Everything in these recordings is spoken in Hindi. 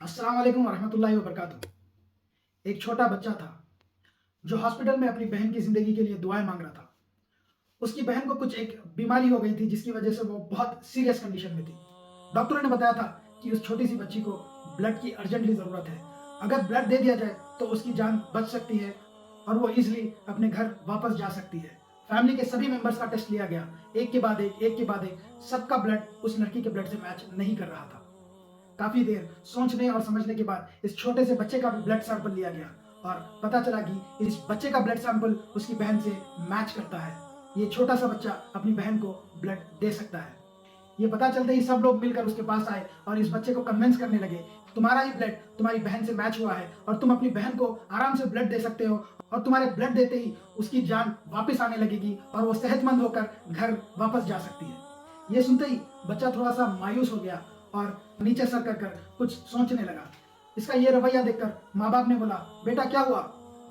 अस्सलाम वालेकुम वरहमतुल्लाहि वबरकातुहू। एक छोटा बच्चा था जो हॉस्पिटल में अपनी बहन की ज़िंदगी के लिए दुआएं मांग रहा था। उसकी बहन को कुछ एक बीमारी हो गई थी जिसकी वजह से वो बहुत सीरियस कंडीशन में थी। डॉक्टरों ने बताया था कि उस छोटी सी बच्ची को ब्लड की अर्जेंटली ज़रूरत है। अगर ब्लड दे दिया जाए तो उसकी जान बच सकती है और वो ईज़िली अपने घर वापस जा सकती है। फैमिली के सभी मेंबर्स का टेस्ट लिया गया, एक के बाद एक, सबका ब्लड उस लड़की के ब्लड से मैच नहीं कर रहा था। काफी देर सोचने और समझने के बाद इस छोटे से बच्चे का भी ब्लड सैंपल लिया गया और पता चला कि इस बच्चे का ब्लड सैंपल उसकी बहन से मैच करता है। ये छोटा सा बच्चा अपनी बहन को ब्लड दे सकता है। ये पता चलते ही सब लोग मिलकर उसके पास आए और इस बच्चे को कन्विंस करने लगे, तुम्हारा ही ब्लड तुम्हारी बहन से मैच हुआ है और तुम अपनी बहन को आराम से ब्लड दे सकते हो और तुम्हारे ब्लड देते ही उसकी जान वापस आने लगेगी और वो सेहतमंद होकर घर वापस जा सकती है। ये सुनते ही बच्चा थोड़ा सा मायूस हो गया और नीचे सर कर कुछ सोचने लगा। इसका ये रवैया देखकर माँ बाप ने बोला, बेटा क्या हुआ,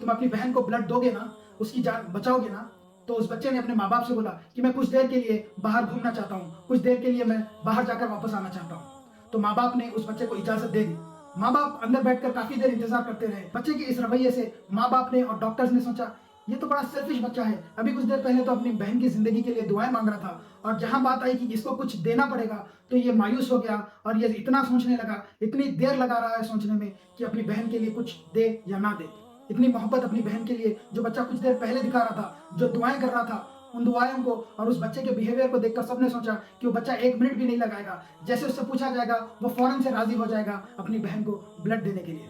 तुम अपनी बहन को ब्लड दोगे ना, उसकी जान बचाओगे ना? तो उस बच्चे ने अपने माँ बाप से बोला कि मैं कुछ देर के लिए बाहर घूमना चाहता हूँ, कुछ देर के लिए मैं बाहर जाकर वापस आना चाहता हूँ। तो माँ बाप ने उस बच्चे को इजाजत दे दी। माँ बाप अंदर बैठकर काफी देर इंतजार करते रहे। बच्चे के इस रवैये से माँ बाप ने और डॉक्टर्स ने सोचा, ये तो बड़ा सेल्फिश बच्चा है, अभी कुछ देर पहले तो अपनी बहन की जिंदगी के लिए दुआएं मांग रहा था और जहां बात आई कि इसको कुछ देना पड़ेगा तो ये मायूस हो गया और ये इतना सोचने लगा, इतनी देर लगा रहा है सोचने में कि अपनी बहन के लिए कुछ दे या ना दे। इतनी मोहब्बत अपनी बहन के लिए जो बच्चा कुछ देर पहले दिखा रहा था, जो दुआएं कर रहा था, उन दुआओं को और उस बच्चे के बिहेवियर को देखकर सबने सोचा कि वो बच्चा 1 मिनट भी नहीं लगाएगा, जैसे उससे पूछा जाएगा वो फौरन से राजी हो जाएगा अपनी बहन को ब्लड देने के लिए।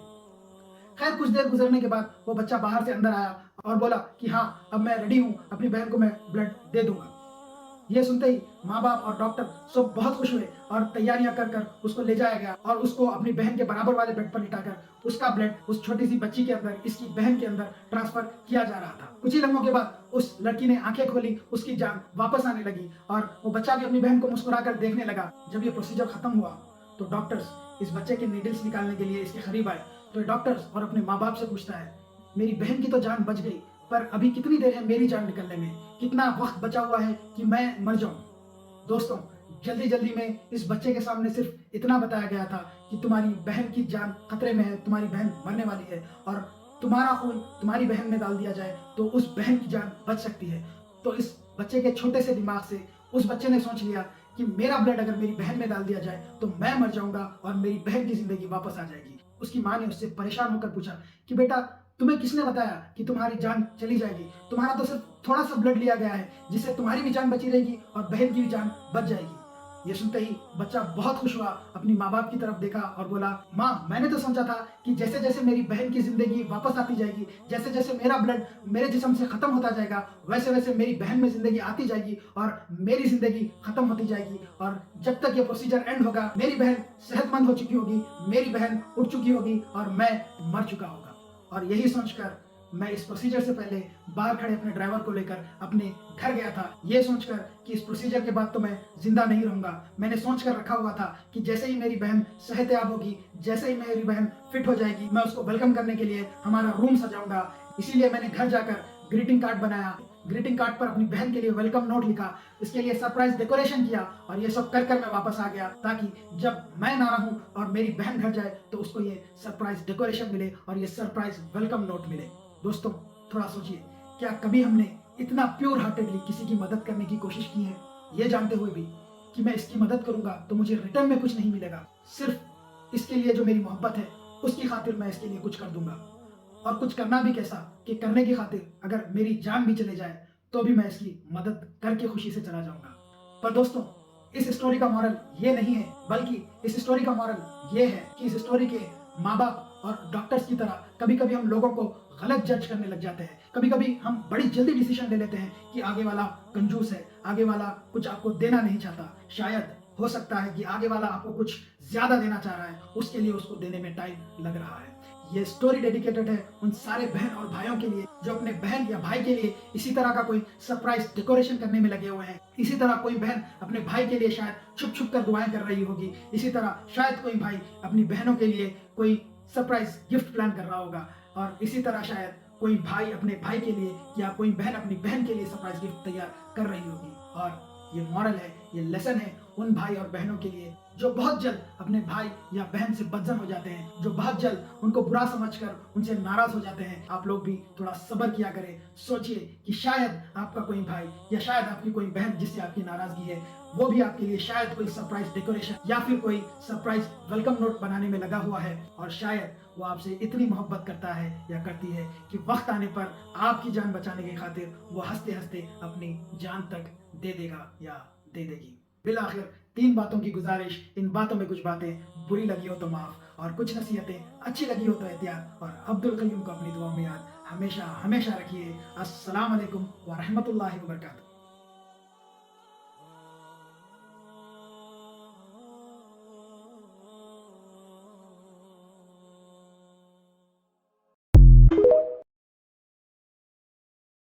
खैर कुछ देर गुजरने के बाद वो बच्चा बाहर से अंदर आया और बोला कि हाँ अब मैं रेडी हूँ, अपनी बहन को मैं ब्लड दे दूंगा। ये सुनते ही माँ बाप और डॉक्टर सब बहुत खुश हुए और तैयारियां कर कर उसको ले जाया गया और उसको अपनी बहन के बराबर वाले बेड पर लिटाकर उसका ब्लड उस छोटी सी बच्ची के अंदर, इसकी बहन के अंदर ट्रांसफर किया जा रहा था। कुछ ही लम्हों के बाद उस लड़की ने आंखें खोली, उसकी जान वापस आने लगी और वो बच्चा भी अपनी बहन को मुस्कुराकर देखने लगा। जब ये प्रोसीजर खत्म हुआ तो डॉक्टर्स इस बच्चे के नीडल्स निकालने के लिए इसके करीब आए तो डॉक्टर्स और अपने माँ बाप से पूछता है, मेरी बहन की तो जान बच गई पर अभी कितनी देर है मेरी जान निकलने में, कितना वक्त बचा हुआ है कि मैं मर जाऊं? दोस्तों, जल्दी जल्दी में इस बच्चे के सामने सिर्फ इतना बताया गया था कि तुम्हारी बहन की जान खतरे में है, तुम्हारी बहन मरने वाली है और तुम्हारा खून तुम्हारी बहन में डाल दिया जाए तो उस बहन की जान बच सकती है। तो इस बच्चे के छोटे से दिमाग से उस बच्चे ने सोच लिया कि मेरा ब्लड अगर मेरी बहन में डाल दिया जाए तो मैं मर जाऊंगा और मेरी बहन की जिंदगी वापस आ जाएगी। उसकी माँ ने उससे परेशान होकर पूछा कि बेटा तुम्हें किसने बताया कि तुम्हारी जान चली जाएगी? तुम्हारा तो सिर्फ थोड़ा सा ब्लड लिया गया है जिससे तुम्हारी भी जान बची रहेगी और बहन की भी जान बच जाएगी। ये सुनते ही बच्चा बहुत खुश हुआ, अपनी माँ बाप की तरफ देखा और बोला, माँ मैंने तो सोचा था कि जैसे जैसे मेरी बहन की जिंदगी वापस आती जाएगी, जैसे जैसे मेरा ब्लड मेरे जिस्म से खत्म होता जाएगा, वैसे वैसे मेरी बहन में जिंदगी आती जाएगी और मेरी जिंदगी खत्म होती जाएगी और जब तक ये प्रोसीजर एंड होगा मेरी बहन सेहतमंद हो चुकी होगी, मेरी बहन उठ चुकी होगी और मैं मर चुका होगा। और यही सोचकर मैं इस प्रोसीजर से पहले बाहर खड़े अपने ड्राइवर को लेकर अपने घर गया था, ये सोचकर कि इस प्रोसीजर के बाद तो मैं जिंदा नहीं रहूंगा। मैंने सोच कर रखा हुआ था कि जैसे ही मेरी बहन सेहतयाब होगी, जैसे ही मेरी बहन फिट हो जाएगी, मैं उसको वेलकम करने के लिए हमारा रूम सजाऊंगा। इसीलिए मैंने घर जाकर ग्रीटिंग कार्ड बनाया, ग्रीटिंग कार्ड पर अपनी बहन के लिए वेलकम नोट लिखा, इसके लिए सरप्राइज डेकोरेशन किया और ये सब कर कर मैं वापस आ गया ताकि जब मैं ना रहूं और मेरी बहन घर जाए तो उसको ये सरप्राइज डेकोरेशन मिले और ये सरप्राइज वेलकम नोट मिले। दोस्तों थोड़ा सोचिए, क्या कभी हमने इतना प्योर हार्टेडली किसी की मदद करने की कोशिश की है, ये जानते हुए भी कि मैं इसकी मदद करूंगा तो मुझे रिटर्न में कुछ नहीं मिलेगा, सिर्फ इसके लिए जो मेरी मोहब्बत है उसकी खातिर मैं इसके लिए कुछ कर दूंगा। और कुछ करना भी कैसा कि करने की खातिर अगर मेरी जान भी चले जाए तो भी मैं इसकी मदद करके खुशी से चला जाऊंगा। पर दोस्तों इस स्टोरी का मॉरल ये नहीं है, बल्कि इस स्टोरी का मॉरल ये है कि इस स्टोरी के माँ बाप और डॉक्टर्स की तरह कभी कभी हम लोगों को गलत जज करने लग जाते हैं। कभी कभी हम बड़ी जल्दी डिसीजन ले लेते हैं कि आगे वाला कंजूस है, आगे वाला कुछ आपको देना नहीं चाहता, शायद हो सकता है कि आगे वाला आपको कुछ ज्यादा देना चाह रहा है, उसके लिए उसको देने में टाइम लग रहा है। ये स्टोरी डेडिकेटेड है उन सारे बहन और भाइयों के लिए जो अपने बहन या भाई के लिए इसी तरह का कोई सरप्राइज डेकोरेशन करने में लगे हुए हैं। इसी तरह कोई बहन अपने भाई के लिए शायद छुप छुप कर दुआएं कर रही होगी, इसी तरह शायद कोई भाई अपनी बहनों के लिए कोई सरप्राइज गिफ्ट प्लान कर रहा होगा और इसी तरह शायद कोई भाई अपने भाई के लिए या कोई बहन अपनी बहन के लिए सरप्राइज गिफ्ट तैयार कर रही होगी। और ये मॉरल है, ये लेसन है उन भाई और बहनों के लिए जो बहुत जल्द अपने भाई या बहन से बदजन हो जाते हैं, जो बहुत जल्द उनको बुरा समझकर उनसे नाराज हो जाते हैं, आप लोग भी थोड़ा सब्र किया करें। सोचिए कि शायद आपका कोई भाई या शायद आपकी कोई बहन जिससे आपकी नाराजगी है, वो भी आपके लिए शायद कोई सरप्राइज डेकोरेशन या फिर कोई सरप्राइज वेलकम नोट बनाने में लगा हुआ है, और शायद वो आपसे इतनी मोहब्बत करता है या करती है कि वक्त आने पर आपकी जान बचाने की खातिर वो हंसते हंसते अपनी जान तक दे देगा या दे देगी। बिलाखिर 3 बातों की गुजारिश, इन बातों में कुछ बातें बुरी लगी हो तो माफ, और कुछ नसीहतें अच्छी लगी हो तो एहतियात, और अब्दुल कयूम को अपनी दुआ में याद हमेशा हमेशा रखिए। अस्सलाम वालेकुम व रहमतुल्लाहि व बरकातहू।